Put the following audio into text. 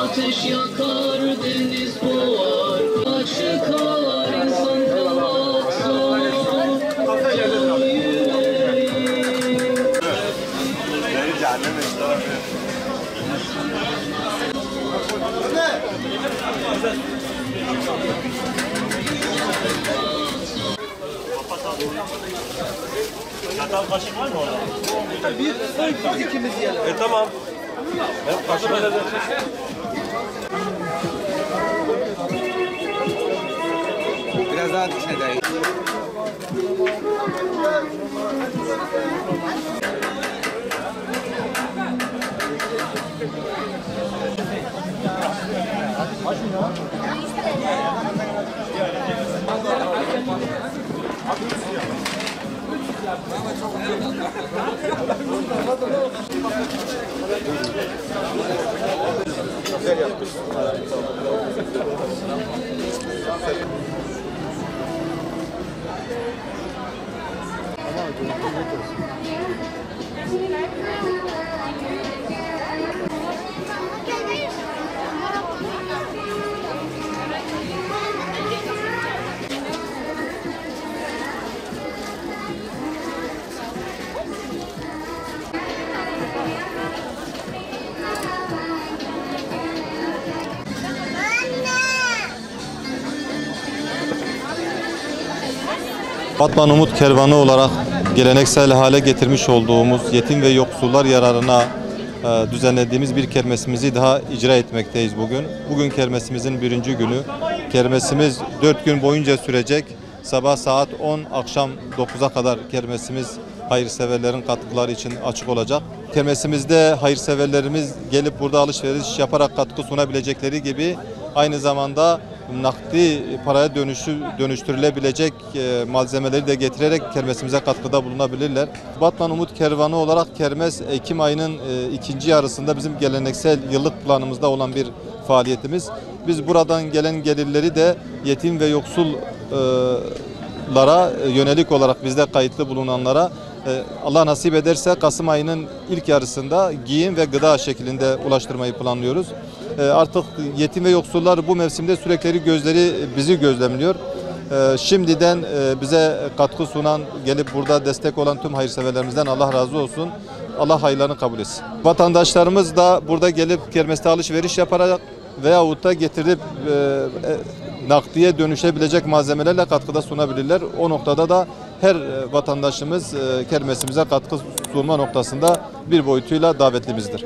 Ateş yakar, deniz boğar, çıkar insan kalaksa Çatal kaşık var mı orada? Bir ikimiz yiyelim. Tamam. Ben kaşık alacağım. Biraz daha dikine dayı. Güzel yapmışsın. Batman Umut Kervanı olarak geleneksel hale getirmiş olduğumuz yetim ve yoksullar yararına düzenlediğimiz bir kermesimizi daha icra etmekteyiz bugün. Bugün kermesimizin 1. günü. Kermesimiz 4 gün boyunca sürecek. Sabah saat 10, akşam 9'a kadar kermesimiz hayırseverlerin katkıları için açık olacak. Kermesimizde hayırseverlerimiz gelip burada alışveriş yaparak katkı sunabilecekleri gibi aynı zamanda nakdi paraya dönüştürülebilecek malzemeleri de getirerek kermesimize katkıda bulunabilirler. Batman Umut Kervanı olarak kermes Ekim ayının ikinci yarısında bizim geleneksel yıllık planımızda olan bir faaliyetimiz. Biz buradan gelen gelirleri de yetim ve yoksullara yönelik olarak bizde kayıtlı bulunanlara Allah nasip ederse Kasım ayının ilk yarısında giyim ve gıda şeklinde ulaştırmayı planlıyoruz. Artık yetim ve yoksullar bu mevsimde sürekli gözleri bizi gözlemliyor. Şimdiden bize katkı sunan, gelip burada destek olan tüm hayırseverlerimizden Allah razı olsun. Allah hayırlarını kabul etsin. Vatandaşlarımız da burada gelip kermeste alışveriş yaparak veyahut da getirip nakdiye dönüşebilecek malzemelerle katkıda sunabilirler. O noktada da her vatandaşımız kermesimize katkı sunma noktasında bir boyutuyla davetlimizdir.